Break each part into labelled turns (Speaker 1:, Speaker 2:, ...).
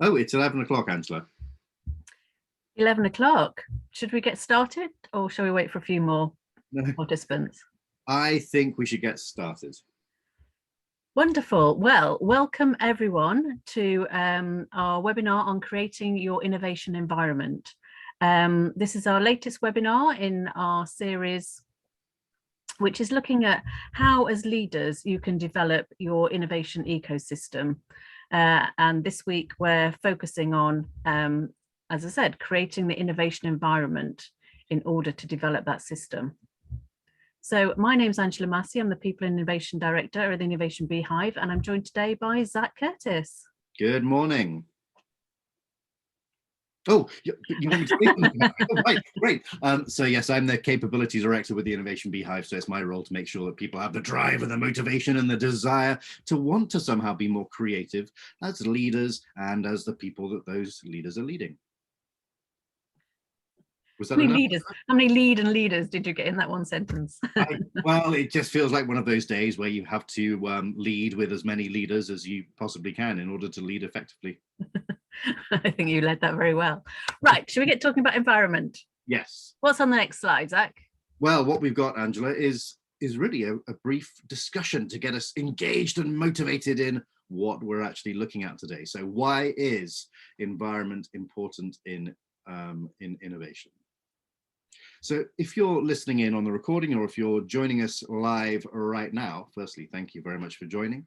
Speaker 1: Oh, it's 11 o'clock, Angela.
Speaker 2: 11 o'clock. Should we get started or shall we wait for a few more
Speaker 1: No,
Speaker 2: participants?
Speaker 1: I think we should get started.
Speaker 2: Wonderful. Well, welcome everyone to our webinar on creating your innovation environment. This is our latest webinar in our series, which is looking at how, as leaders, you can develop your innovation ecosystem. And this week we're focusing on, as I said, creating the innovation environment in order to develop that system. So my name is Angela Massey. I'm the People and Innovation Director at the Innovation Beehive, and I'm joined today by Zach Curtis.
Speaker 1: Good morning. Oh, you want me to speak? Oh, right, great. So yes, I'm the Capability Director with the Innovation Beehive, so it's my role to make sure that people have the drive and the motivation and the desire to want to somehow be more creative as leaders and as the people that those leaders are leading. Was that enough?
Speaker 2: How many leaders did you get in that one sentence?
Speaker 1: Well, it just feels like one of those days where you have to lead with as many leaders as you possibly can in order to lead effectively.
Speaker 2: I think you led that very well. Right, should we get talking about environment?
Speaker 1: Yes.
Speaker 2: What's on the next slide, Zach?
Speaker 1: Well, what we've got, Angela, is really a brief discussion to get us engaged and motivated in what we're actually looking at today. So why is environment important in innovation? So if you're listening in on the recording or if you're joining us live right now, firstly, thank you very much for joining.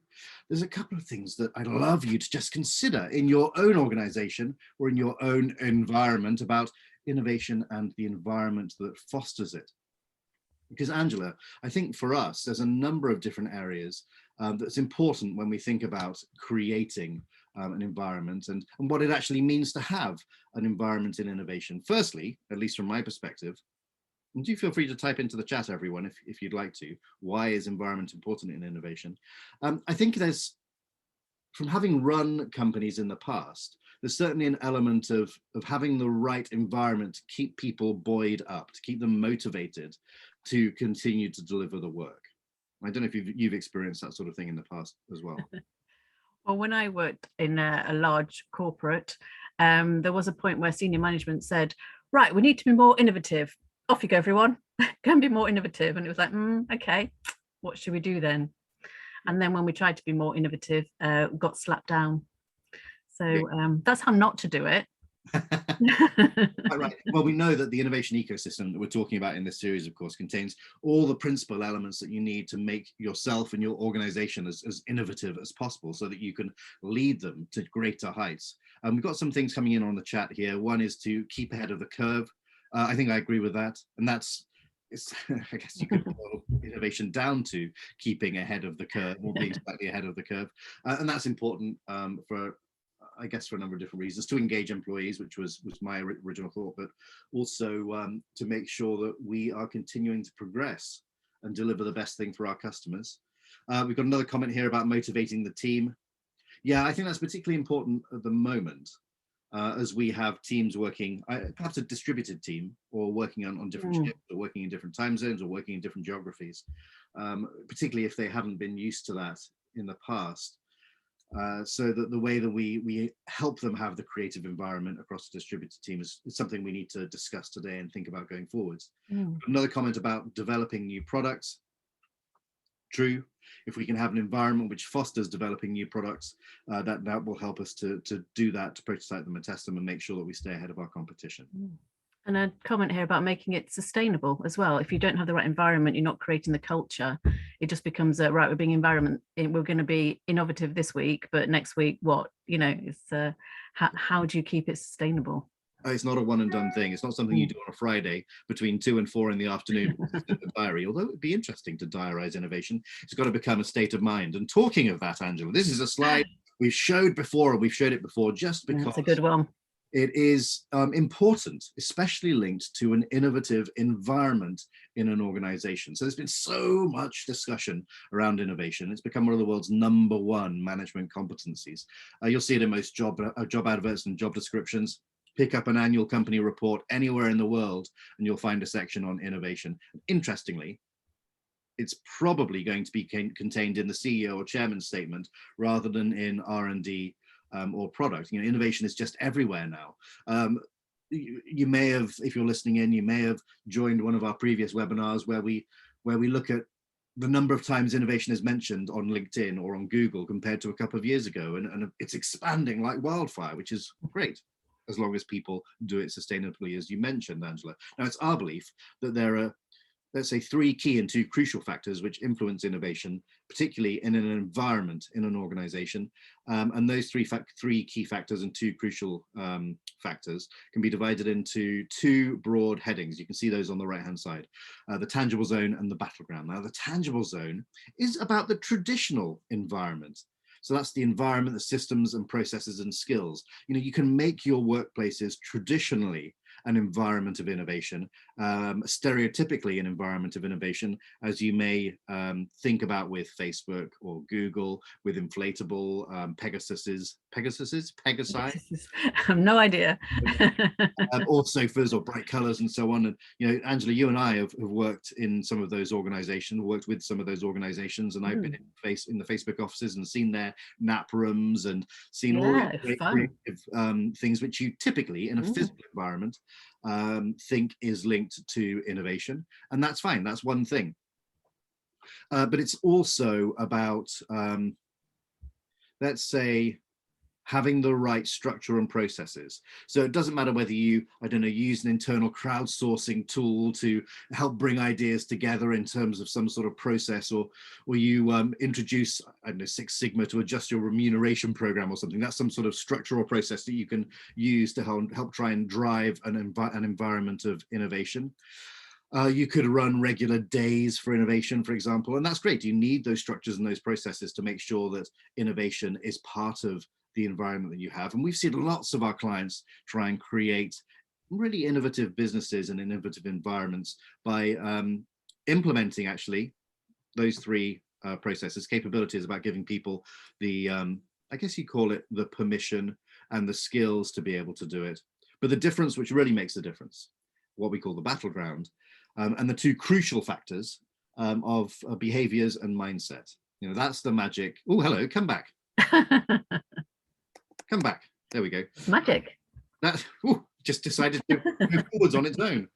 Speaker 1: There's a couple of things that I'd love you to just consider in your own organization or in your own environment about innovation and the environment that fosters it. Because Angela, I think for us, there's a number of different areas that's important when we think about creating an environment and what it actually means to have an environment in innovation. Firstly, at least from my perspective, and do feel free to type into the chat, everyone, if you'd like to. Why is environment important in innovation? I think there's, from having run companies in the past, there's certainly an element of having the right environment to keep people buoyed up, to keep them motivated to continue to deliver the work. I don't know if you've experienced that sort of thing in the past as well.
Speaker 2: Well, when I worked in a large corporate, there was a point where senior management said, right, we need to be more innovative. Off you go, everyone. Go and be more innovative. And it was like, okay, what should we do then? And then when we tried to be more innovative, got slapped down. So that's how not to do it.
Speaker 1: Right. Well, we know that the innovation ecosystem that we're talking about in this series, of course, contains all the principal elements that you need to make yourself and your organization as innovative as possible so that you can lead them to greater heights. We've got some things coming in on the chat here. One is to keep ahead of the curve. I think I agree with that. And I guess you could boil innovation down to keeping ahead of the curve or being slightly ahead of the curve. And that's important for a number of different reasons, to engage employees, which was my original thought, but also to make sure that we are continuing to progress and deliver the best thing for our customers. We've got another comment here about motivating the team. Yeah, I think that's particularly important at the moment as we have teams working, perhaps a distributed team, or working on different shifts, or working in different time zones, or working in different geographies, particularly if they haven't been used to that in the past. So that the way that we help them have the creative environment across the distributed team is something we need to discuss today and think about going forwards. Another comment about developing new products. True. If we can have an environment which fosters developing new products, that will help us to do that, to prototype them and test them and make sure that we stay ahead of our competition.
Speaker 2: And a comment here about making it sustainable as well. If you don't have the right environment, you're not creating the culture. It just becomes right, we're being environment, we're going to be innovative this week, but next week what? It's how do you keep it sustainable?
Speaker 1: It's not a one and done thing. It's not something you do on a Friday between 2 and 4 in the afternoon in the diary. Although it would be interesting to diarize innovation, it's got to become a state of mind. And talking of that, Angela, this is a slide we've showed before, and we've showed it before just because
Speaker 2: it's a good one.
Speaker 1: It is important, especially linked to an innovative environment in an organization. So there's been so much discussion around innovation. It's become one of the world's #1 management competencies. You'll see it in most job adverts and job descriptions. Pick up an annual company report anywhere in the world, and you'll find a section on innovation. Interestingly, it's probably going to be contained in the CEO or chairman's statement rather than in R&D or product. You know, innovation is just everywhere now. You may have, if you're listening in, you may have joined one of our previous webinars where we look at the number of times innovation is mentioned on LinkedIn or on Google compared to a couple of years ago, and it's expanding like wildfire, which is great, as long as people do it sustainably, as you mentioned, Angela. Now, it's our belief that there are, let's say, 3 key and 2 crucial factors which influence innovation, particularly in an environment, in an organization. And those three key factors and 2 crucial factors can be divided into 2 broad headings. You can see those on the right-hand side, the tangible zone and the battleground. Now, the tangible zone is about the traditional environment. So that's the environment, the systems and processes and skills. You know, you can make your workplaces traditionally an environment of innovation, stereotypically an environment of innovation, as you may think about with Facebook or Google, with inflatable Pegasi?
Speaker 2: I have no idea.
Speaker 1: Or sofas or bright colors and so on. And, you know, Angela, you and I have worked in some of those organizations, worked with some of those organizations, and I've been in the Facebook offices and seen their nap rooms and seen all the great creative things which you typically in a physical environment think is linked to innovation. And that's fine, that's one thing. But it's also about, let's say, having the right structure and processes. So it doesn't matter whether you, I don't know, use an internal crowdsourcing tool to help bring ideas together in terms of some sort of process, or you introduce, I don't know, Six Sigma to adjust your remuneration program or something. That's some sort of structural process that you can use to help try and drive an environment of innovation. You could run regular days for innovation, for example, and that's great. You need those structures and those processes to make sure that innovation is part of the environment that you have. And we've seen lots of our clients try and create really innovative businesses and innovative environments by implementing actually those 3 processes. Capabilities about giving people the, I guess you call it the permission and the skills to be able to do it. But the difference, which really makes the difference, what we call the battleground, and the 2 crucial factors of behaviors and mindset. You know, that's the magic. Oh, hello, come back. Come back. There we go.
Speaker 2: It's magic.
Speaker 1: That just decided to move forwards on its own.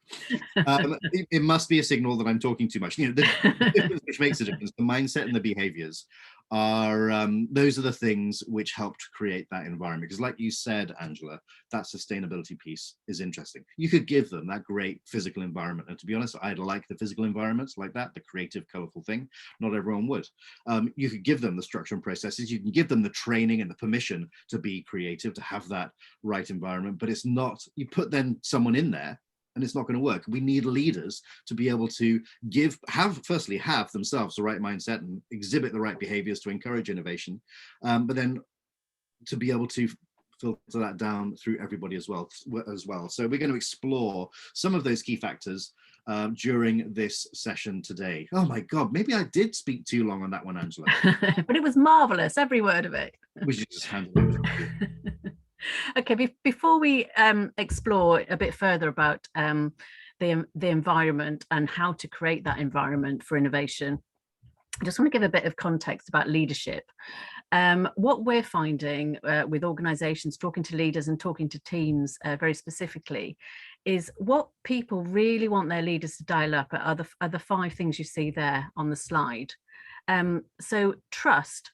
Speaker 1: It must be a signal that I'm talking too much. You know, the difference which makes a difference, the mindset and the behaviors are, those are the things which helped create that environment. Because like you said, Angela, that sustainability piece is interesting. You could give them that great physical environment. And to be honest, I'd like the physical environments like that, the creative, colorful thing. Not everyone would. You could give them the structure and processes. You can give them the training and the permission to be creative, to have that right environment. But it's not, you put then someone in there and it's not going to work. We need leaders to be able to firstly have themselves the right mindset and exhibit the right behaviors to encourage innovation, but then to be able to filter that down through everybody as well. So we're going to explore some of those key factors during this session today. Oh my God, maybe I did speak too long on that one, Angela.
Speaker 2: But it was marvelous, every word of it.
Speaker 1: We should just handle it.
Speaker 2: Okay, before we explore a bit further about the environment and how to create that environment for innovation, I just want to give a bit of context about leadership. What we're finding with organizations, talking to leaders and talking to teams very specifically, is what people really want their leaders to dial up are the 5 things you see there on the slide. So trust,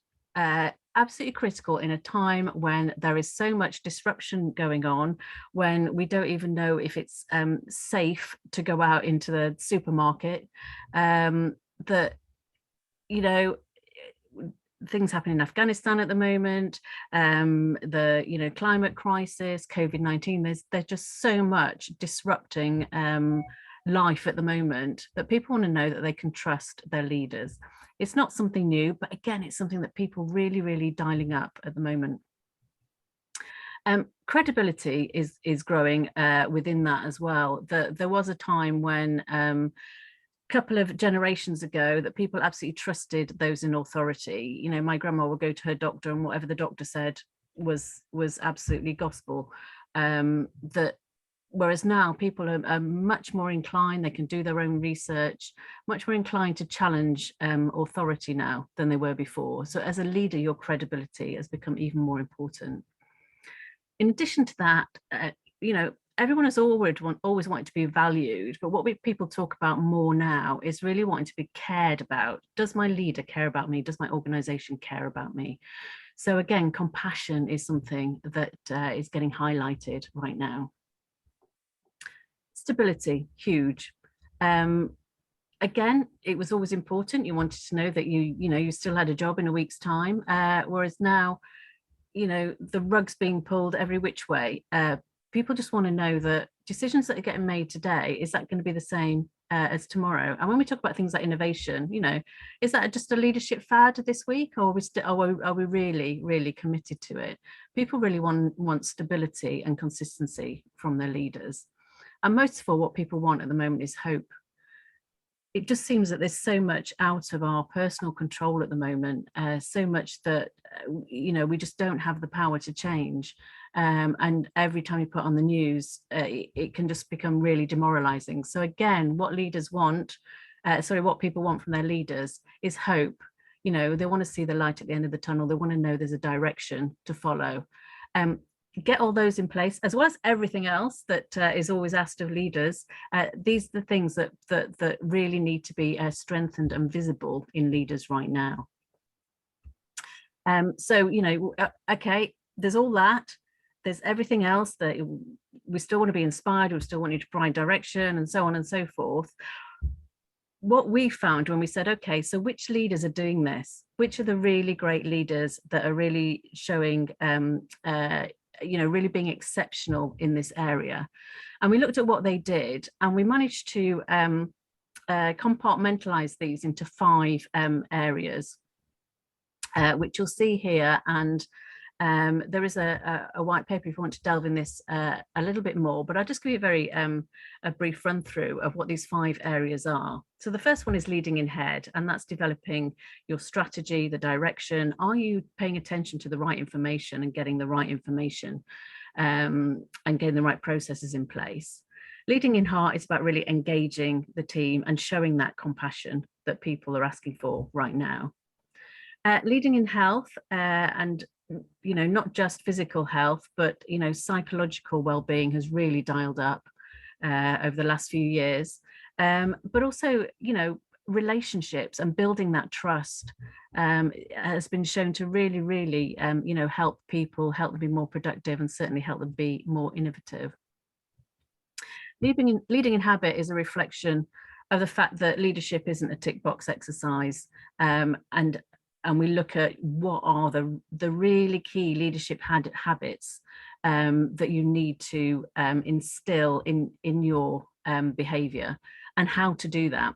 Speaker 2: absolutely critical in a time when there is so much disruption going on, when we don't even know if it's safe to go out into the supermarket, that, you know, things happen in Afghanistan at the moment, the, you know, climate crisis, COVID-19, there's just so much disrupting life at the moment that people want to know that they can trust their leaders. It's not something new, but again, it's something that people really, really dialing up at the moment. Credibility is growing within that as well. There was a time when couple of generations ago that people absolutely trusted those in authority. You know, my grandma would go to her doctor and whatever the doctor said was absolutely gospel. Whereas now people are much more inclined, they can do their own research, much more inclined to challenge authority now than they were before. So as a leader, your credibility has become even more important. In addition to that, you know, everyone has always wanted to be valued, but what people talk about more now is really wanting to be cared about. Does my leader care about me? Does my organization care about me? So again, compassion is something that is getting highlighted right now. Stability, huge. Again, it was always important. You wanted to know that you still had a job in a week's time, whereas now, the rug's being pulled every which way. People just want to know that decisions that are getting made today, is that going to be the same as tomorrow? And when we talk about things like innovation, is that just a leadership fad this week, or are we really, really committed to it? People really want stability and consistency from their leaders. And most of all, what people want at the moment is hope. It just seems that there's so much out of our personal control at the moment, so much that, we just don't have the power to change. And every time you put on the news, it can just become really demoralizing. So again, what people want from their leaders is hope. They want to see the light at the end of the tunnel. They want to know there's a direction to follow. Get all those in place, as well as everything else that is always asked of leaders. These are the things that really need to be strengthened and visible in leaders right now. So, okay, there's all that. There's everything else that we still want to be inspired, we still want you to provide direction, and so on and so forth. What we found when we said, okay, so which leaders are doing this? Which are the really great leaders that are really showing really being exceptional in this area? And we looked at what they did, and we managed to compartmentalize these into 5 areas, which you'll see here. And there is a white paper if you want to delve in this a little bit more, but I'll just give you a brief run through of what these 5 areas are. So the first one is leading in head, and that's developing your strategy, the direction. Are you paying attention to the right information and getting the right information, and getting the right processes in place? Leading in heart is about really engaging the team and showing that compassion that people are asking for right now. Leading in health, and not just physical health, but psychological well-being has really dialed up over the last few years. But also, relationships and building that trust has been shown to really, really, help people, help them be more productive, and certainly help them be more innovative. Leading in habit is a reflection of the fact that leadership isn't a tick box exercise, and we look at what are the really key leadership habits that you need to instill in your behavior, and how to do that.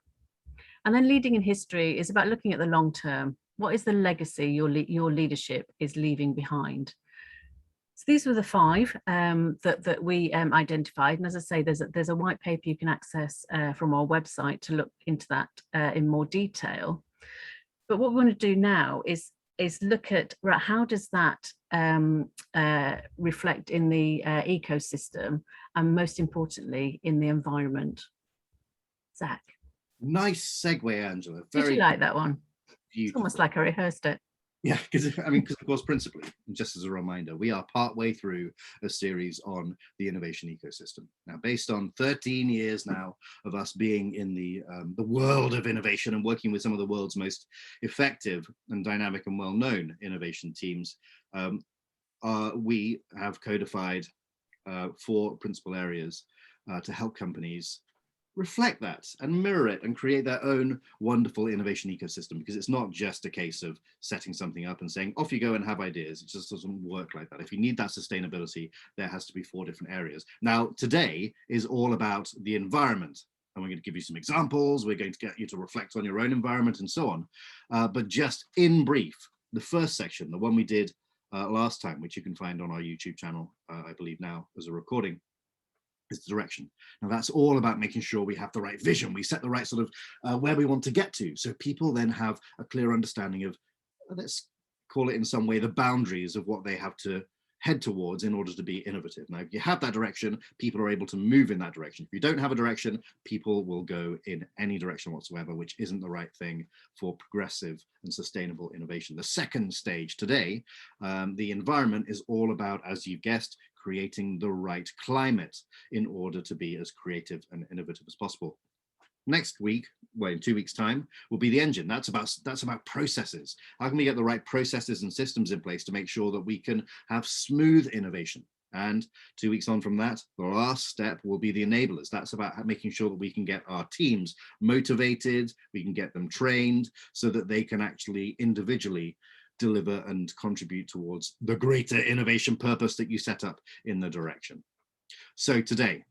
Speaker 2: And then leading in history is about looking at the long term. What is the legacy your leadership is leaving behind? So these were the 5 that we identified. And as I say, there's a white paper you can access from our website to look into that in more detail. But what we want to do now is look at, right, how does that reflect in the ecosystem, and most importantly in the environment. Zach.
Speaker 1: Nice segue, Angela.
Speaker 2: Did you like that one?
Speaker 1: Beautiful.
Speaker 2: It's almost like I rehearsed it.
Speaker 1: Yeah, because of course, principally, just as a reminder, we are partway through a series on the innovation ecosystem. Now, based on 13 years now of us being in the world of innovation and working with some of the world's most effective and dynamic and well-known innovation teams, we have codified 4 principal areas to help companies reflect that and mirror it and create their own wonderful innovation ecosystem, because it's not just a case of setting something up and saying off you go and have ideas. It just doesn't work like that. If you need that sustainability, there has to be 4 different areas. Now, today is all about the environment, and we're going to give you some examples. We're going to get you to reflect on your own environment and so on, but just in brief, the first section, the one we did last time, which you can find on our YouTube channel, I believe now as a recording, is the direction. Now that's all about making sure we have the right vision, we set the right sort of where we want to get to, so people then have a clear understanding of, let's call it in some way, the boundaries of what they have to head towards in order to be innovative. Now, if you have that direction, people are able to move in that direction. If you don't have a direction, people will go in any direction whatsoever, which isn't the right thing for progressive and sustainable innovation. The second stage today, the environment, is all about, as you've guessed, creating the right climate in order to be as creative and innovative as possible. Next week, well, in 2 weeks' time, will be the engine. That's about processes. How can we get the right processes and systems in place to make sure that we can have smooth innovation? And 2 weeks on from that, the last step will be the enablers. That's about making sure that we can get our teams motivated, we can get them trained so that they can actually individually deliver and contribute towards the greater innovation purpose that you set up in the direction. So today,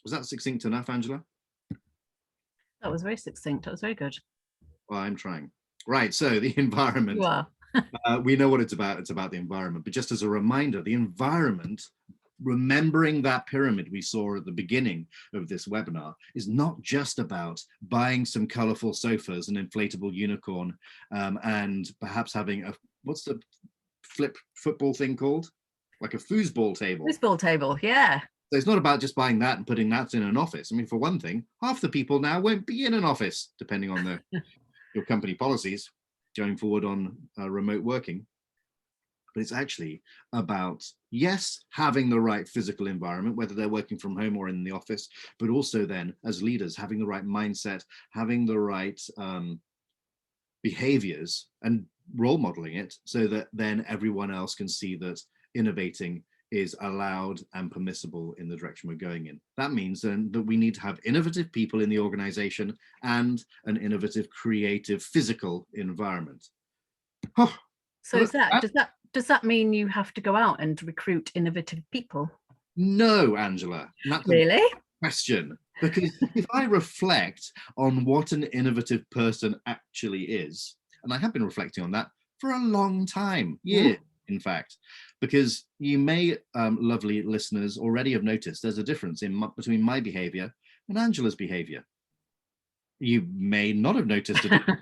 Speaker 1: was that succinct enough, Angela?
Speaker 2: That was very succinct. That was very good.
Speaker 1: Well, I'm trying. Right, so the environment.
Speaker 2: You are.
Speaker 1: We know what it's about the environment, but just as a reminder, the environment, remembering that pyramid we saw at the beginning of this webinar, is not just about buying some colorful sofas, an inflatable unicorn, and perhaps having a, what's the football thing called? Like a foosball table.
Speaker 2: Foosball table, yeah.
Speaker 1: So it's not about just buying that and putting that in an office. I mean, for one thing, half the people now won't be in an office, depending on your company policies going forward on remote working. But it's actually about, yes, having the right physical environment, whether they're working from home or in the office, but also then as leaders, having the right mindset, having the right behaviors and role modeling it so that then everyone else can see that innovating is allowed and permissible in the direction we're going in. That means then that we need to have innovative people in the organization and an innovative, creative, physical environment. Oh,
Speaker 2: so does that mean you have to go out and recruit innovative people?
Speaker 1: No, Angela. That's
Speaker 2: really?
Speaker 1: A question. Because if I reflect on what an innovative person actually is, and I have been reflecting on that for a long time, years, in fact, because you may, lovely listeners, already have noticed there's a difference between my behavior and Angela's behavior. You may not have noticed a difference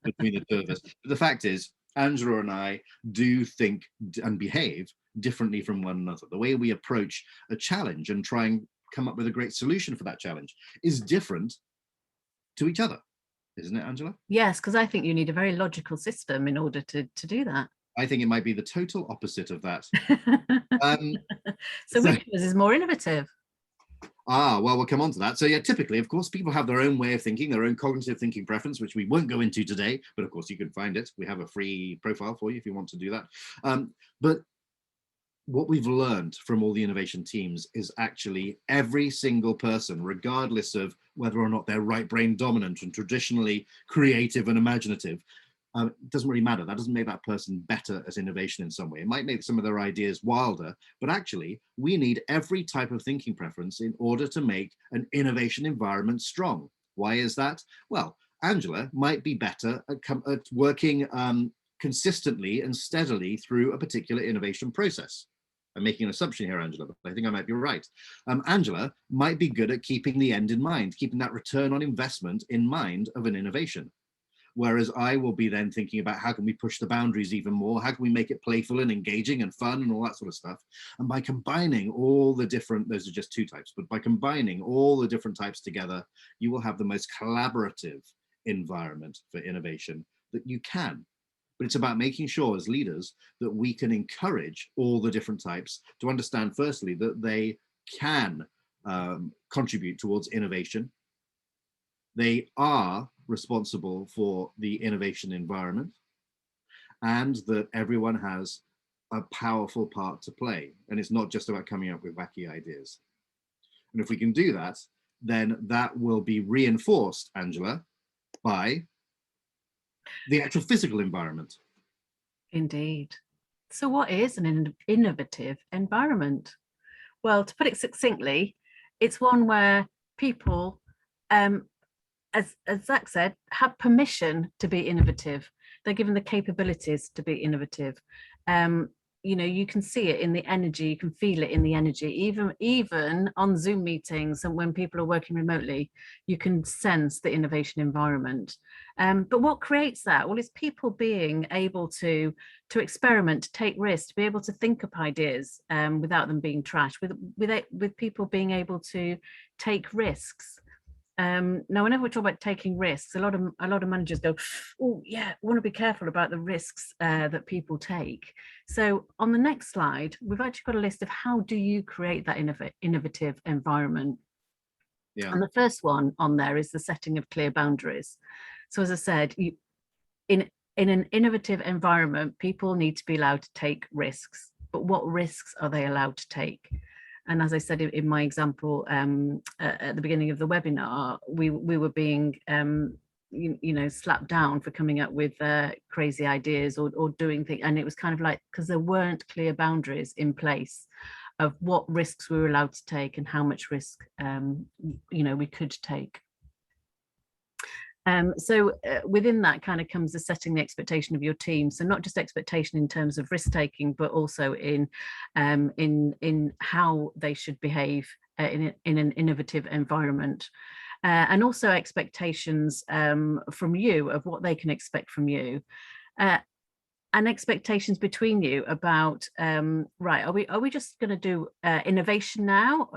Speaker 1: between the two of us. But the fact is, Angela and I do think and behave differently from one another. The way we approach a challenge and try and come up with a great solution for that challenge is different to each other. Isn't it, Angela?
Speaker 2: Yes, because I think you need a very logical system in order to do that.
Speaker 1: I think it might be the total opposite of that.
Speaker 2: So which is more innovative?
Speaker 1: Well, we'll come on to that. So yeah, typically, of course, people have their own way of thinking, their own cognitive thinking preference, which we won't go into today, but of course you can find it. We have a free profile for you if you want to do that. But what we've learned from all the innovation teams is actually every single person, regardless of whether or not they're right brain dominant and traditionally creative and imaginative, it doesn't really matter. That doesn't make that person better at innovation in some way. It might make some of their ideas wilder, but actually we need every type of thinking preference in order to make an innovation environment strong. Why is that? Well, Angela might be better at working consistently and steadily through a particular innovation process. I'm making an assumption here, Angela, but I think I might be right. Angela might be good at keeping the end in mind, keeping that return on investment in mind of an innovation. Whereas I will be then thinking about how can we push the boundaries even more? How can we make it playful and engaging and fun and all that sort of stuff? And by combining all the different, those are just two types, but by combining all the different types together, you will have the most collaborative environment for innovation that you can. But it's about making sure as leaders that we can encourage all the different types to understand, firstly, that they can contribute towards innovation. They are responsible for the innovation environment, and that everyone has a powerful part to play. And it's not just about coming up with wacky ideas. And if we can do that, then that will be reinforced, Angela, by the actual physical environment.
Speaker 2: Indeed. So what is an innovative environment? Well, to put it succinctly, it's one where people, as Zach said, have permission to be innovative. They're given the capabilities to be innovative. You know, you can see it in the energy, you can feel it in the energy, even on Zoom meetings and when people are working remotely, you can sense the innovation environment. But what creates that? Well, it's people being able to experiment, to take risks, to be able to think up ideas without them being trashed, with people being able to take risks. Now, whenever we talk about taking risks, a lot of managers go, oh yeah, we want to be careful about the risks that people take. So on the next slide, we've actually got a list of how do you create that innovative environment.
Speaker 1: Yeah.
Speaker 2: And the first one on there is the setting of clear boundaries. So as I said, in an innovative environment, people need to be allowed to take risks, but what risks are they allowed to take? And as I said in my example at the beginning of the webinar, we were being slapped down for coming up with crazy ideas or doing things, and it was kind of like, because there weren't clear boundaries in place of what risks we were allowed to take and how much risk we could take. So within that kind of comes the setting the expectation of your team. So not just expectation in terms of risk taking, but also in how they should behave in an innovative environment. And also expectations from you of what they can expect from you. And expectations between you about right, are we just going to do innovation now?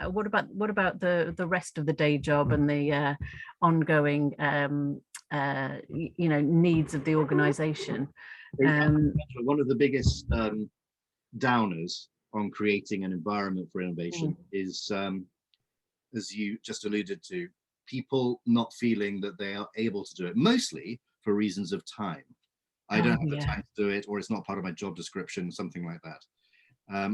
Speaker 2: What about the rest of the day job and the ongoing needs of the organization?
Speaker 1: One of the biggest downers on creating an environment for innovation is, as you just alluded to, people not feeling that they are able to do it, mostly for reasons of time. I don't have the time to do it, or it's not part of my job description, something like that.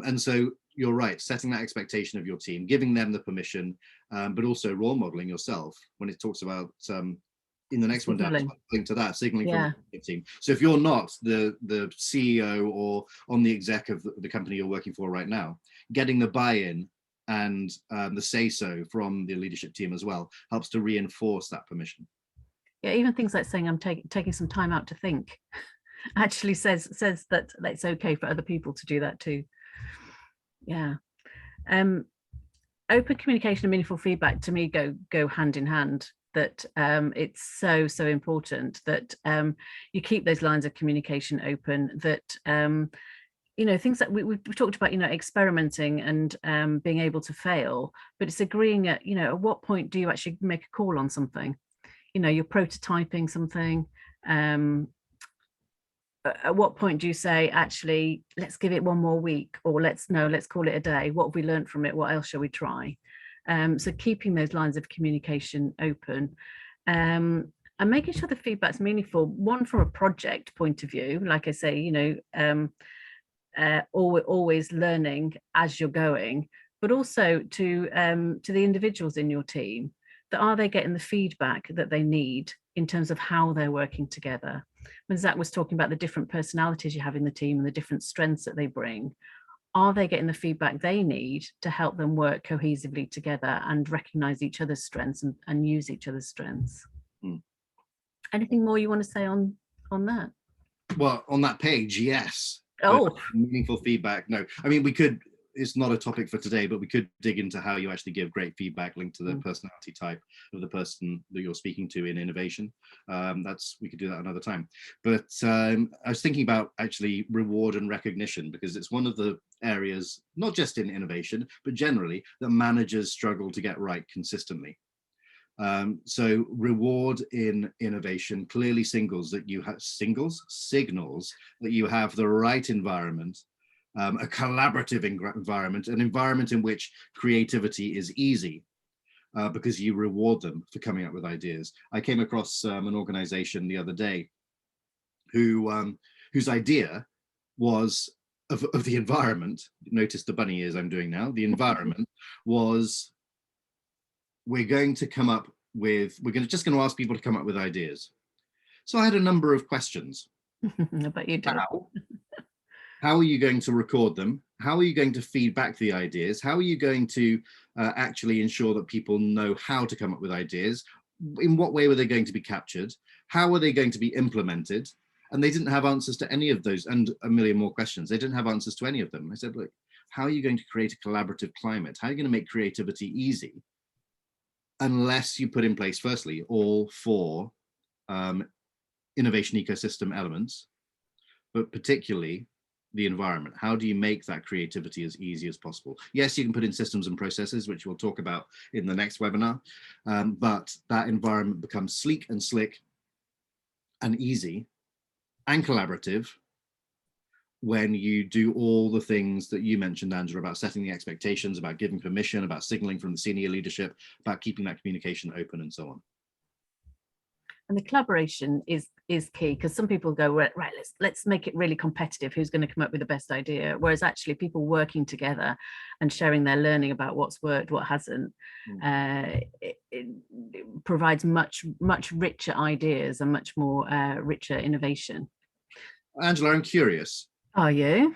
Speaker 1: And so you're right, setting that expectation of your team, giving them the permission, but also role modeling yourself when it talks about, in the next one down, link to that, signaling from the team. So if you're not the CEO or on the exec of the company you're working for right now, getting the buy-in and the say-so from the leadership team as well helps to reinforce that permission.
Speaker 2: Yeah, even things like saying I'm taking some time out to think actually says that it's okay for other people to do that too. Yeah. Open communication and meaningful feedback to me go hand in hand. That it's so important that you keep those lines of communication open, that things that we've talked about, experimenting and being able to fail, but it's agreeing at what point do you actually make a call on something. You're prototyping something. At what point do you say, actually, let's give it one more week, or let's call it a day? What have we learned from it? What else shall we try? So keeping those lines of communication open, and making sure the feedback's meaningful. One, from a project point of view, like I say, always learning as you're going, but also to the individuals in your team. That are they getting the feedback that they need in terms of how they're working together? When Zach was talking about the different personalities you have in the team and the different strengths that they bring, are they getting the feedback they need to help them work cohesively together and recognize each other's strengths and use each other's strengths? Anything more you want to say on that?
Speaker 1: Well, on that page, yes.
Speaker 2: Oh,
Speaker 1: meaningful feedback. No, I mean, we could, it's not a topic for today, but we could dig into how you actually give great feedback linked to the personality type of the person that you're speaking to in innovation. We could do that another time. But I was thinking about actually reward and recognition, because it's one of the areas, not just in innovation, but generally, that managers struggle to get right consistently. So reward in innovation clearly signals that you have signals that you have the right environment, a collaborative environment, an environment in which creativity is easy, because you reward them for coming up with ideas. I came across an organization the other day whose idea was of the environment. Notice the bunny ears I'm doing now. The environment was, we're just going to ask people to come up with ideas. So I had a number of questions.
Speaker 2: I bet you do.
Speaker 1: How are you going to record them? How are you going to feed back the ideas? How are you going to actually ensure that people know how to come up with ideas? In what way were they going to be captured? How are they going to be implemented? And they didn't have answers to any of those, and a million more questions. They didn't have answers to any of them. I said, look, how are you going to create a collaborative climate? How are you going to make creativity easy? Unless you put in place, firstly, all four innovation ecosystem elements, but particularly the environment? How do you make that creativity as easy as possible? Yes, you can put in systems and processes, which we'll talk about in the next webinar, but that environment becomes sleek and slick and easy and collaborative when you do all the things that you mentioned, Angela, about setting the expectations, about giving permission, about signaling from the senior leadership, about keeping that communication open and so on.
Speaker 2: And the collaboration is key, because some people go, right, let's make it really competitive, who's going to come up with the best idea, whereas actually people working together and sharing their learning about what's worked, what hasn't, it provides much richer ideas and much more richer innovation.
Speaker 1: Angela, I'm curious.
Speaker 2: Are you?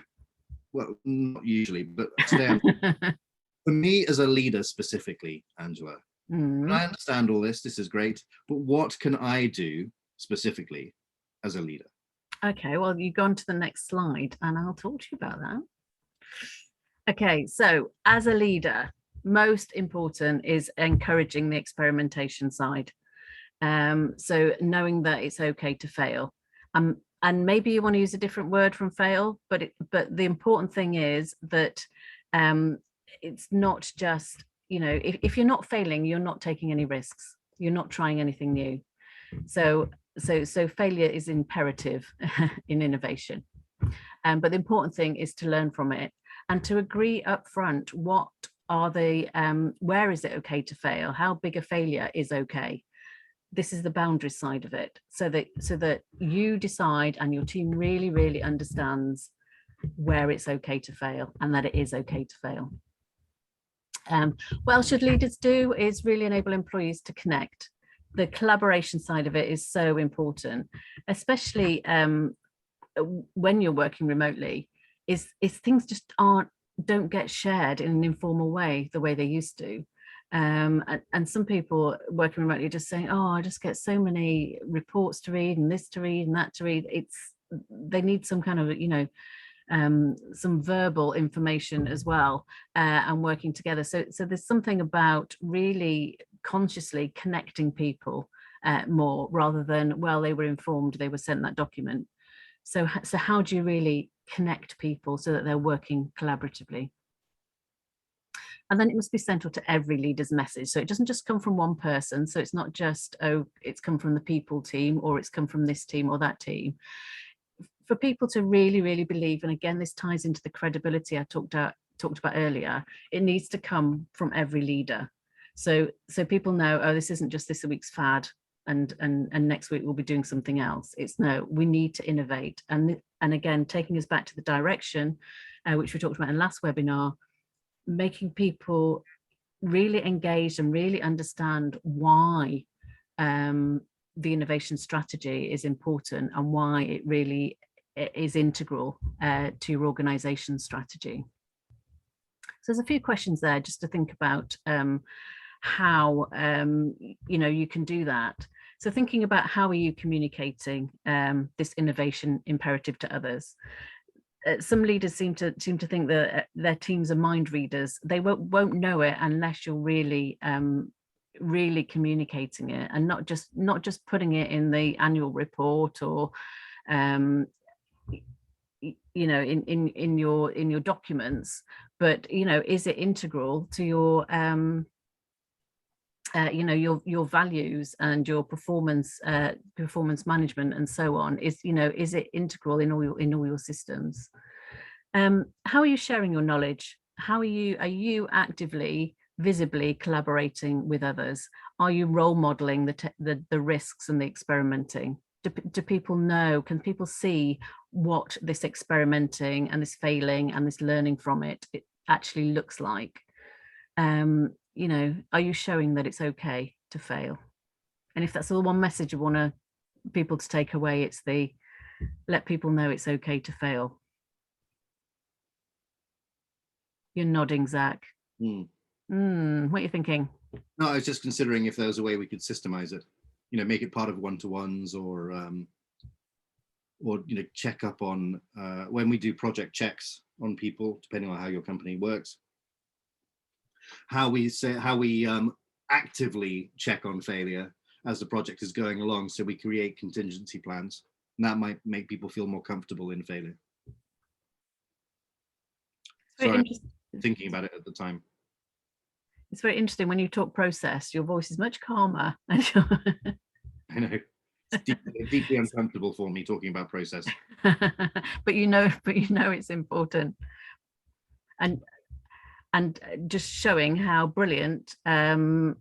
Speaker 1: Well, not usually, but today, for me as a leader specifically, Angela, I understand all this, this is great, but what can I do specifically as a leader?
Speaker 2: Okay, well, you go on to the next slide and I'll talk to you about that. Okay, so as a leader, most important is encouraging the experimentation side. So knowing that it's okay to fail. And maybe you want to use a different word from fail, but the important thing is that it's not just, you know, if you're not failing, you're not taking any risks, you're not trying anything new. So failure is imperative in innovation. But the important thing is to learn from it and to agree up front, what are the where is it okay to fail, how big a failure is okay. This is the boundary side of it, so that you decide and your team really understands where it's okay to fail and that it is okay to fail. What else should leaders do is really enable employees to connect. The collaboration side of it is so important, especially when you're working remotely, is things just don't get shared in an informal way the way they used to. And some people working remotely are just saying, oh, I just get so many reports to read and this to read and that to read. They need some kind of, you know, some verbal information as well, and working together. So there's something about really consciously connecting people more, rather than, well, they were informed, they were sent that document. So how do you really connect people so that they're working collaboratively? And then it must be central to every leader's message. So it doesn't just come from one person. So it's not just, oh, it's come from the people team, or it's come from this team or that team. For people to really believe, and again, this ties into the credibility I talked about earlier, it needs to come from every leader. So people know, oh, this isn't just this week's fad, and next week we'll be doing something else. It's no, we need to innovate. And again, taking us back to the direction, which we talked about in the last webinar, making people really engaged and really understand why the innovation strategy is important and why it really is integral to your organization strategy. So there's a few questions there just to think about how you know, you can do that. So thinking about, how are you communicating this innovation imperative to others? Some leaders seem to think that their teams are mind readers. They won't know it unless you're really really communicating it, and not just putting it in the annual report, or you know, in your documents, but you know, is it integral to your you know, your values and your performance management and so on? Is, you know, is it integral in all your systems? How are you sharing your knowledge? How are you actively, visibly collaborating with others? Are you role modeling the risks and the experimenting? Do people know, can people see what this experimenting and this failing and this learning from it actually looks like? You know, are you showing that it's okay to fail? And if that's the one message you want people to take away, it's the let people know it's okay to fail. You're nodding, Zach. What are you thinking?
Speaker 1: No, I was just considering if there was a way we could systemize it, you know, make it part of one-to-ones, or you know, check up on when we do project checks on people, depending on how your company works, how we actively check on failure as the project is going along, so we create contingency plans, and that might make people feel more comfortable in failure.
Speaker 2: Very
Speaker 1: Sorry,
Speaker 2: interesting.
Speaker 1: thinking about it at the time.
Speaker 2: It's very interesting when you talk process, your voice is much calmer.
Speaker 1: I know. It's deeply uncomfortable for me talking about process.
Speaker 2: but you know it's important. And just showing how brilliant and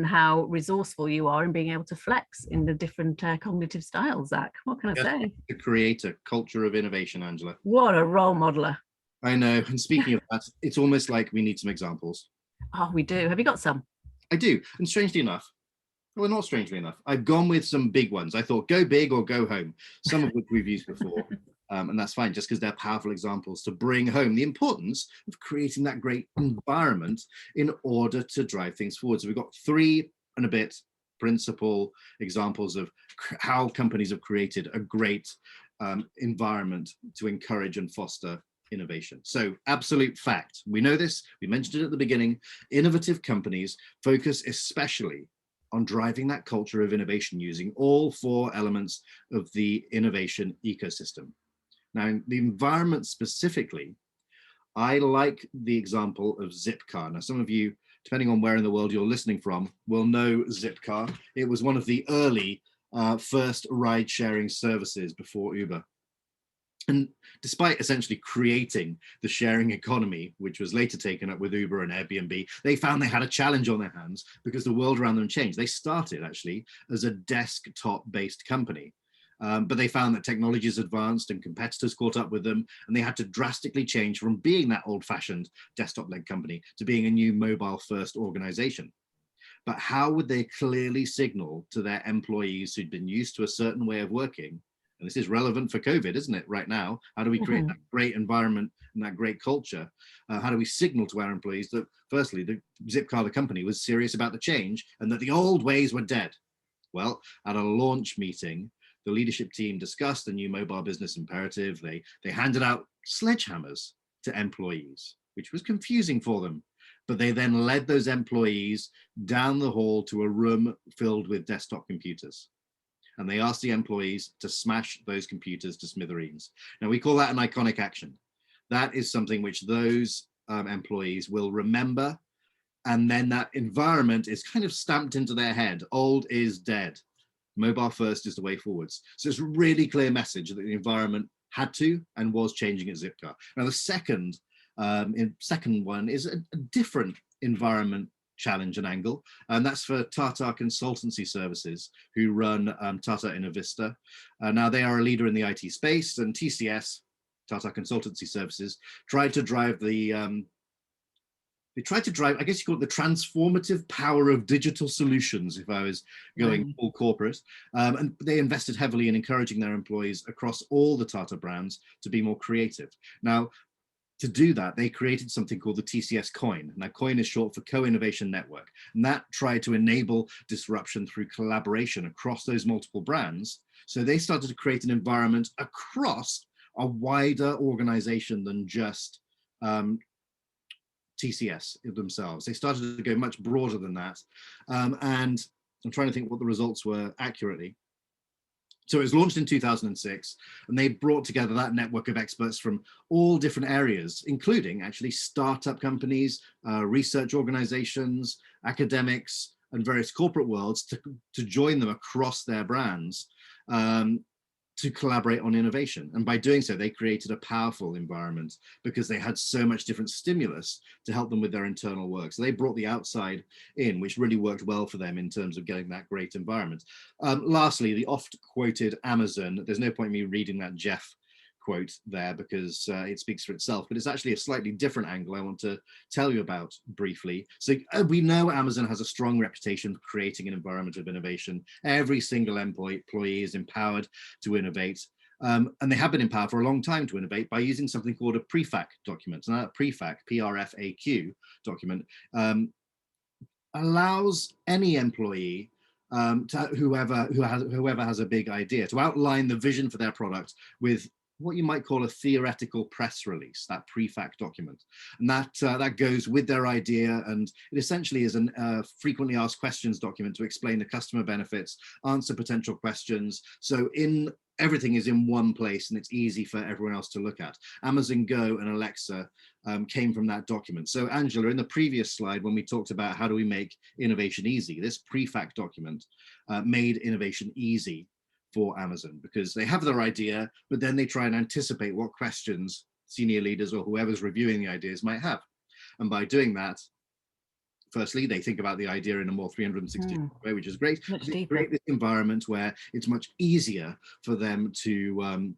Speaker 2: how resourceful you are in being able to flex in the different cognitive styles, Zach. What can I say?
Speaker 1: To create a culture of innovation, Angela.
Speaker 2: What a role modeler.
Speaker 1: I know. And speaking of that, it's almost like we need some examples.
Speaker 2: Oh, we do. Have you got some?
Speaker 1: I do. And strangely enough, well, not strangely enough, I've gone with some big ones. I thought go big or go home, some of which we've used before. And that's fine, just because they're powerful examples to bring home the importance of creating that great environment in order to drive things forward. So we've got 3 and a bit principal examples of how companies have created a great environment to encourage and foster innovation. So absolute fact, we know this, we mentioned it at the beginning, innovative companies focus especially on driving that culture of innovation using all 4 elements of the innovation ecosystem. Now, in the environment specifically, I like the example of Zipcar. Now, some of you, depending on where in the world you're listening from, will know Zipcar. It was one of the early first ride-sharing services before Uber. And despite essentially creating the sharing economy, which was later taken up with Uber and Airbnb, they found they had a challenge on their hands because the world around them changed. They started actually as a desktop-based company. But they found that technologies advanced and competitors caught up with them, and they had to drastically change from being that old-fashioned desktop-led company to being a new mobile-first organization. But how would they clearly signal to their employees who'd been used to a certain way of working? And this is relevant for COVID, isn't it, right now? How do we create that great environment and that great culture? How do we signal to our employees that, firstly, the Zipcar, the company, was serious about the change and that the old ways were dead? Well, at a launch meeting, the leadership team discussed the new mobile business imperative. They handed out sledgehammers to employees, which was confusing for them. But they then led those employees down the hall to a room filled with desktop computers. And they asked the employees to smash those computers to smithereens. Now, we call that an iconic action. That is something which those employees will remember. And then that environment is kind of stamped into their head. Old is dead. Mobile first is the way forwards. So it's a really clear message that the environment had to and was changing at Zipcar. Now, the second one is a different environment challenge and angle, and that's for Tata Consultancy Services, who run Tata Innovista. Now, they are a leader in the IT space, and TCS, Tata Consultancy Services, tried to drive the I guess you call it the transformative power of digital solutions, if I was going full corporate. And they invested heavily in encouraging their employees across all the Tata brands to be more creative. Now, to do that, they created something called the TCS Coin. Now, Coin is short for Co-Innovation Network. And that tried to enable disruption through collaboration across those multiple brands. So they started to create an environment across a wider organization than just TCS themselves. They started to go much broader than that. And I'm trying to think what the results were accurately. So it was launched in 2006, and they brought together that network of experts from all different areas, including actually startup companies, research organizations, academics, and various corporate worlds to join them across their brands to collaborate on innovation. And by doing so, they created a powerful environment because they had so much different stimulus to help them with their internal work. So they brought the outside in, which really worked well for them in terms of getting that great environment. Lastly, the oft quoted Amazon. There's no point in me reading that Jeff quote there because it speaks for itself, but it's actually a slightly different angle I want to tell you about briefly. So we know Amazon has a strong reputation for creating an environment of innovation. Every single employee is empowered to innovate. And they have been empowered for a long time to innovate by using something called a PREFAQ document. And that PREFAQ, P-R-F-A-Q document, allows any employee whoever has a big idea to outline the vision for their product with what you might call a theoretical press release, that PREFAQ document. And that goes with their idea, and it essentially is a frequently asked questions document to explain the customer benefits, answer potential questions. So in everything is in one place and it's easy for everyone else to look at. Amazon Go and Alexa came from that document. So Angela, in the previous slide, when we talked about how do we make innovation easy, this pre-fact document made innovation easy for Amazon, because they have their idea, but then they try and anticipate what questions senior leaders or whoever's reviewing the ideas might have. And by doing that, firstly, they think about the idea in a more 360 way, which is great. They create this environment where it's much easier for them to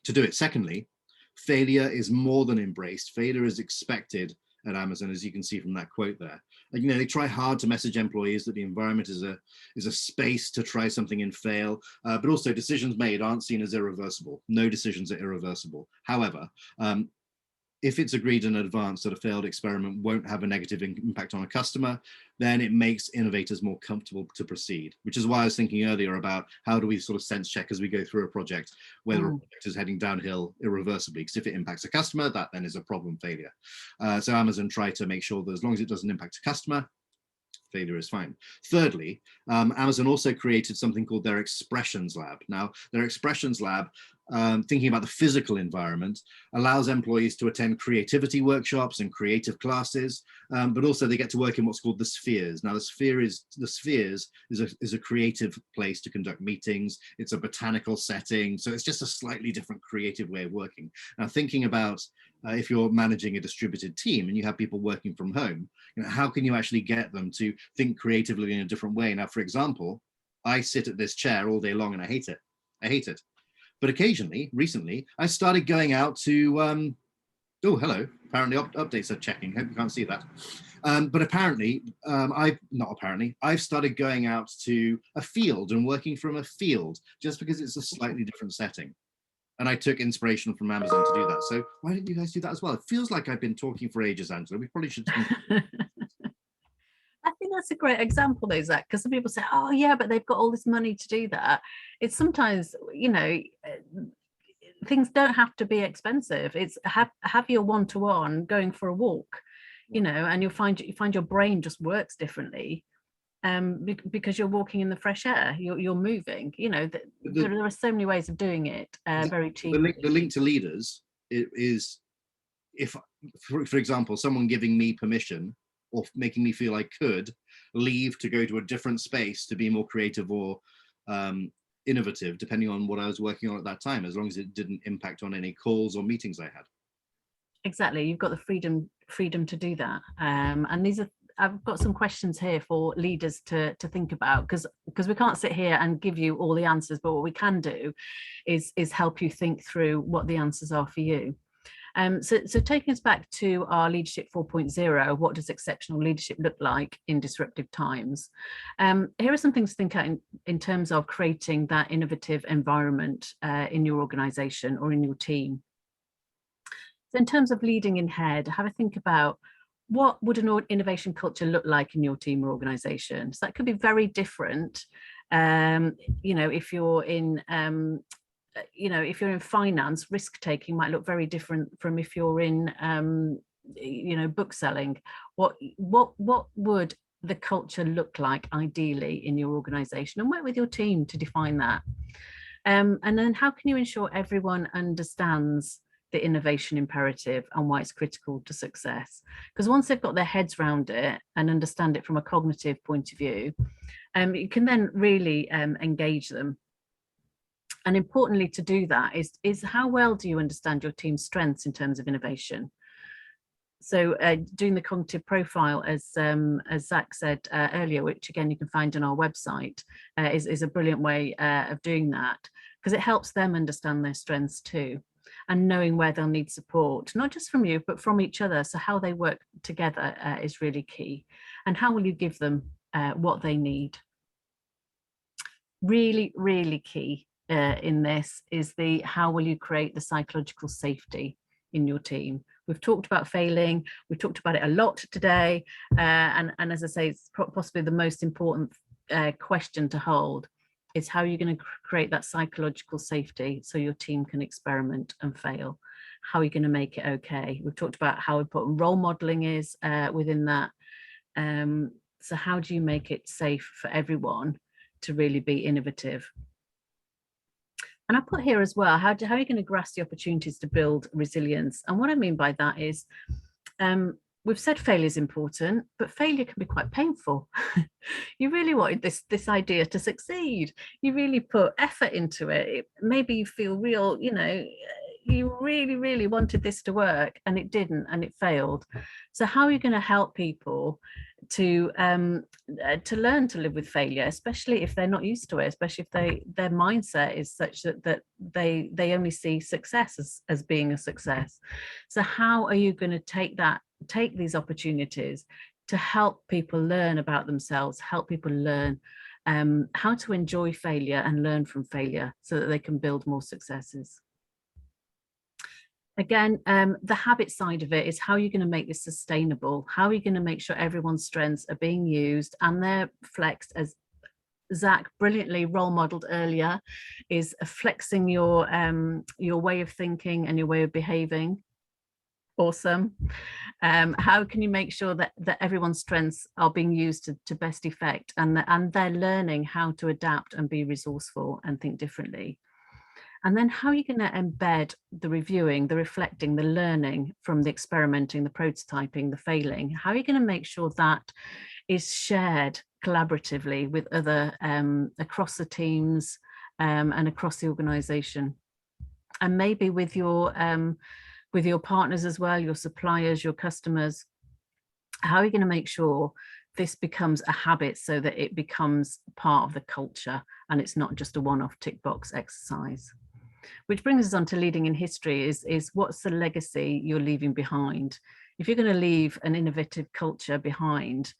Speaker 1: do it. Secondly, failure is more than embraced. Failure is expected at Amazon, as you can see from that quote there. And, you know, they try hard to message employees that the environment is a space to try something and fail, but also decisions made aren't seen as irreversible. No decisions are irreversible. However, if it's agreed in advance that a failed experiment won't have a negative impact on a customer, then it makes innovators more comfortable to proceed, which is why I was thinking earlier about how do we sort of sense check as we go through a project, whether a project is heading downhill irreversibly, because if it impacts a customer, that then is a problem failure. So Amazon try to make sure that as long as it doesn't impact a customer, failure is fine. Thirdly, Amazon also created something called their Expressions Lab. Now, their Expressions Lab, thinking about the physical environment, allows employees to attend creativity workshops and creative classes, but also they get to work in what's called the spheres. Now, the spheres is a creative place to conduct meetings. It's a botanical setting, so it's just a slightly different creative way of working. Now, thinking about if you're managing a distributed team and you have people working from home, you know, how can you actually get them to think creatively in a different way? Now, for example, I sit at this chair all day long and I hate it. I hate it. But occasionally, recently, I started going out to, oh, hello, apparently updates are checking, hope you can't see that. But apparently, I've started going out to a field and working from a field just because it's a slightly different setting. And I took inspiration from Amazon to do that. So why didn't you guys do that as well? It feels like I've been talking for ages, Angela. We probably should.
Speaker 2: I think that's a great example though, Zach, because some people say, oh yeah, but they've got all this money to do that. It's sometimes, you know, things don't have to be expensive. It's have your one-to-one going for a walk, you know, and you'll find your brain just works differently. Because you're walking in the fresh air, you're moving, you know, there are so many ways of doing it very cheaply.
Speaker 1: The link to leaders is if, for example, someone giving me permission or making me feel I could leave to go to a different space to be more creative or innovative, depending on what I was working on at that time, as long as it didn't impact on any calls or meetings I had.
Speaker 2: Exactly, you've got the freedom to do that. And these are, I've got some questions here for leaders to think about, because we can't sit here and give you all the answers, but what we can do is help you think through what the answers are for you. So taking us back to our Leadership 4.0, what does exceptional leadership look like in disruptive times? Here are some things to think about in terms of creating that innovative environment in your organisation or in your team. So in terms of leading in head, have a think about what would an innovation culture look like in your team or organisation. So that could be very different. You know, if you're in if you're in finance, risk taking might look very different from if you're in you know, book selling. What would the culture look like ideally in your organisation, and work with your team to define that. And then how can you ensure everyone understands the innovation imperative and why it's critical to success? Because once they've got their heads around it and understand it from a cognitive point of view, you can then really engage them. And importantly, to do that is how well do you understand your team's strengths in terms of innovation? So doing the cognitive profile, as Zach said earlier, which again you can find on our website, is a brilliant way of doing that, because it helps them understand their strengths too, and knowing where they'll need support, not just from you, but from each other. So how they work together is really key. And how will you give them what they need? Really, really key in this is the how will you create the psychological safety in your team. We've talked about failing, we've talked about it a lot today, and as I say, it's possibly the most important question to hold is how you're going to create that psychological safety so your team can experiment and fail. How are you going to make it okay? We've talked about how important role modeling is within that. So how do you make it safe for everyone to really be innovative? And I put here as well, how are you going to grasp the opportunities to build resilience? And what I mean by that is, we've said failure is important, but failure can be quite painful. You really wanted this idea to succeed. You really put effort into it. Maybe you feel real, you really wanted this to work and it didn't, and it failed. So how are you going to help people to learn to live with failure, especially if they're not used to it, especially if their mindset is such that they only see success as being a success? So how are you going to take these opportunities to help people learn about themselves, help people learn how to enjoy failure and learn from failure so that they can build more successes? Again, the habit side of it is how you're going to make this sustainable. How are you going to make sure everyone's strengths are being used and they're flexed, as Zach brilliantly role modeled earlier, is flexing your way of thinking and your way of behaving. Awesome. How can you make sure that everyone's strengths are being used to best effect, and they're learning how to adapt and be resourceful and think differently? And then how are you going to embed the reviewing, the reflecting, the learning from the experimenting, the prototyping, the failing? How are you going to make sure that is shared collaboratively with other across the teams and across the organization? And maybe with your partners as well, your suppliers, your customers. How are you going to make sure this becomes a habit so that it becomes part of the culture and it's not just a one-off tick box exercise? Which brings us on to leading in history, is what's the legacy you're leaving behind? If you're going to leave an innovative culture behind,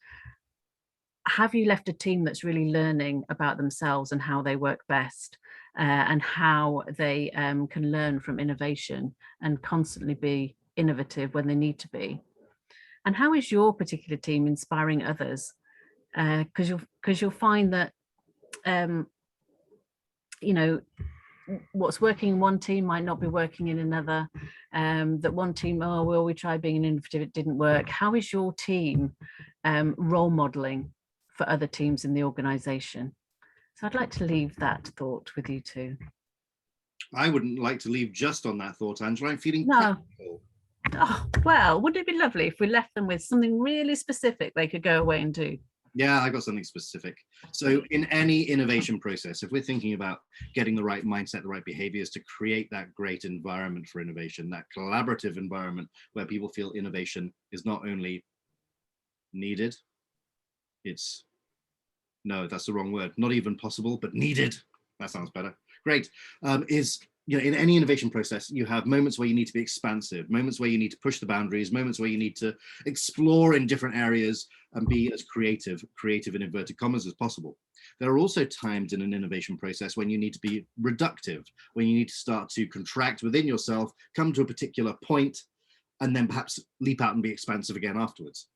Speaker 2: have you left a team that's really learning about themselves and how they work best, and how they can learn from innovation and constantly be innovative when they need to be? And how is your particular team inspiring others? Because you'll find that what's working in one team might not be working in another. That one team, oh well, we tried being innovative, it didn't work. How is your team role modeling for other teams in the organization? So I'd like to leave that thought with you too.
Speaker 1: I wouldn't like to leave just on that thought, Angela. I'm feeling
Speaker 2: practical. Oh, well, wouldn't it be lovely if we left them with something really specific they could go away and do?
Speaker 1: Yeah, I got something specific. So in any innovation process, if we're thinking about getting the right mindset, the right behaviors to create that great environment for innovation, that collaborative environment where people feel innovation is not only needed, no, that's the wrong word, not even possible, but needed. That sounds better. Great. In any innovation process, you have moments where you need to be expansive, moments where you need to push the boundaries, moments where you need to explore in different areas and be as creative in inverted commas as possible. There are also times in an innovation process when you need to be reductive, when you need to start to contract within yourself, come to a particular point, and then perhaps leap out and be expansive again afterwards.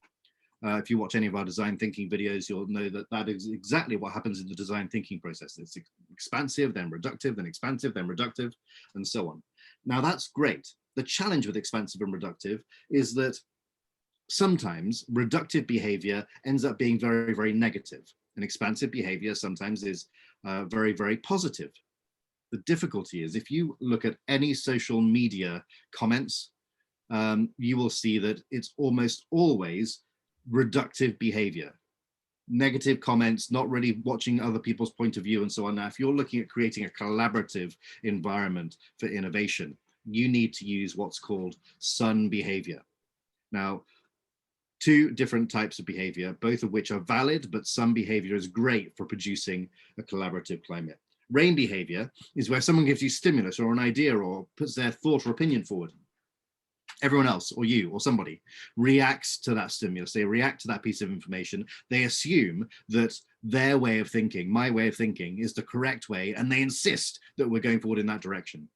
Speaker 1: If you watch any of our design thinking videos, you'll know that is exactly what happens in the design thinking process. It's expansive, then reductive, then expansive, then reductive, and so on. Now that's great. The challenge with expansive and reductive is that sometimes reductive behavior ends up being very, very negative. And expansive behavior sometimes is very, very positive. The difficulty is if you look at any social media comments, you will see that it's almost always reductive behavior, negative comments, not really watching other people's point of view and so on. Now, if you're looking at creating a collaborative environment for innovation, you need to use what's called sun behavior. Now, two different types of behavior, both of which are valid, but sun behavior is great for producing a collaborative climate. Rain behavior is where someone gives you stimulus or an idea or puts their thought or opinion forward. Everyone else, or you, or somebody, reacts to that stimulus. They react to that piece of information. They assume that their way of thinking, my way of thinking, is the correct way, and they insist that we're going forward in that direction.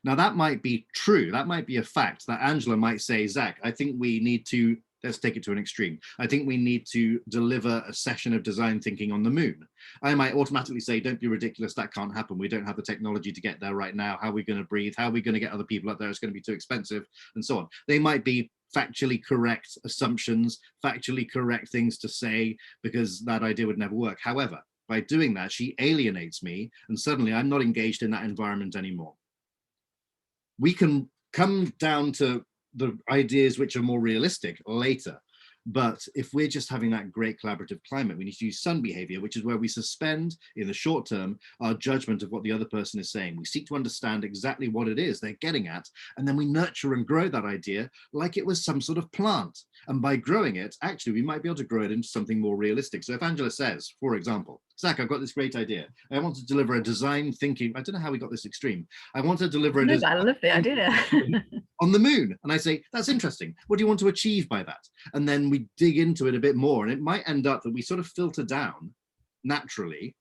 Speaker 1: Now, that might be true. That might be a fact that Angela might say, Zach, I think we need to, let's take it to an extreme. I think we need to deliver a session of design thinking on the moon. I might automatically say, don't be ridiculous, that can't happen. We don't have the technology to get there right now. How are we going to breathe? How are we going to get other people up there? It's going to be too expensive, and so on. They might be factually correct assumptions, factually correct things to say, because that idea would never work. However, By doing that, she alienates me, and suddenly I'm not engaged in that environment anymore. We can come down to the ideas which are more realistic later. But if we're just having that great collaborative climate, we need to use sun behavior, which is where we suspend in the short term our judgment of what the other person is saying. We seek to understand exactly what it is they're getting at, and then we nurture and grow that idea like it was some sort of plant. And by growing it, actually, we might be able to grow it into something more realistic. So if Angela says, for example, Zach, I've got this great idea. I want to deliver a design thinking. I don't know how we got this extreme. I want to deliver a design.
Speaker 2: I love the idea.
Speaker 1: On the moon. And I say, that's interesting. What do you want to achieve by that? And then we dig into it a bit more. And it might end up that we sort of filter down naturally,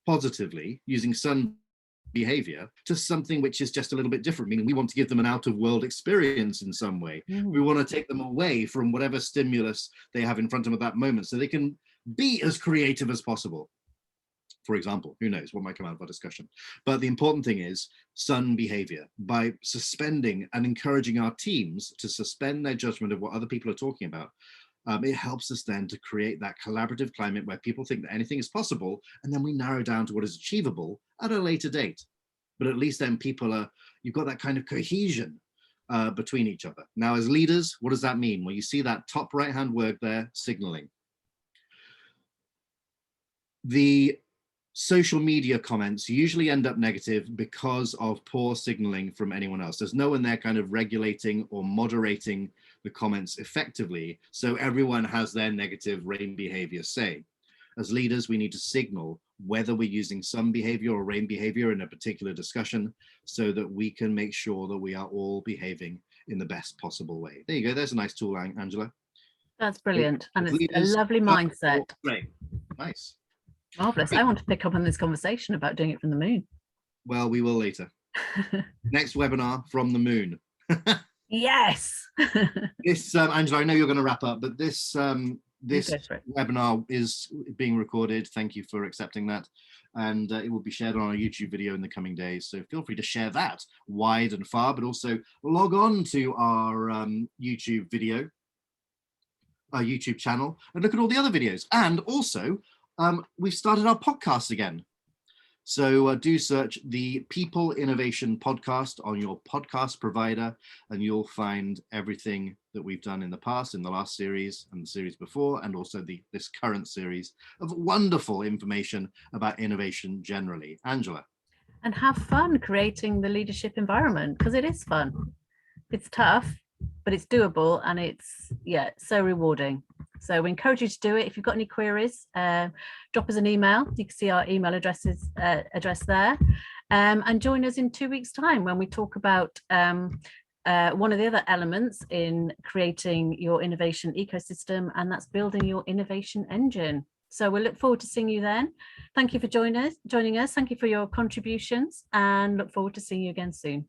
Speaker 1: positively, using sun behavior to something which is just a little bit different, meaning we want to give them an out-of-world experience in some way. We want to take them away from whatever stimulus they have in front of them at that moment so they can be as creative as possible. For example, who knows what might come out of our discussion. But the important thing is sun behavior. By suspending and encouraging our teams to suspend their judgment of what other people are talking about, it helps us then to create that collaborative climate where people think that anything is possible, and then we narrow down to what is achievable at a later date. But at least then people are, you've got that kind of cohesion between each other. Now, as leaders, what does that mean? Well, you see that top right-hand word there, signaling. The social media comments usually end up negative because of poor signaling from anyone else. There's no one there kind of regulating or moderating the comments effectively, so everyone has their negative rain behavior say. As leaders, we need to signal whether we're using sun behavior or rain behavior in a particular discussion so that we can make sure that we are all behaving in the best possible way. There you go. There's a nice tool, Angela.
Speaker 2: That's brilliant. And it's a lovely mindset.
Speaker 1: Great. Nice.
Speaker 2: Marvelous. I want to pick up on this conversation about doing it from the moon.
Speaker 1: Well, we will later. Next webinar from the moon.
Speaker 2: Yes.
Speaker 1: This, Angela, I know you're going to wrap up, but this webinar is being recorded. Thank you for accepting that. And it will be shared on our YouTube video in the coming days. So feel free to share that wide and far, but also log on to our YouTube video, our YouTube channel, and look at all the other videos. And also, we've started our podcast again. So do search the People Innovation Podcast on your podcast provider, and you'll find everything that we've done in the past, in the last series and the series before, and also this current series of wonderful information about innovation generally. Angela.
Speaker 2: And have fun creating the leadership environment, because it is fun. It's tough, but it's doable, and it's, yeah, so rewarding. So we encourage you to do it. If you've got any queries, drop us an email. You can see our email address there. And join us in 2 weeks' time when we talk about one of the other elements in creating your innovation ecosystem, and that's building your innovation engine. So we'll look forward to seeing you then. Thank you for joining us. Thank you for your contributions, and look forward to seeing you again soon.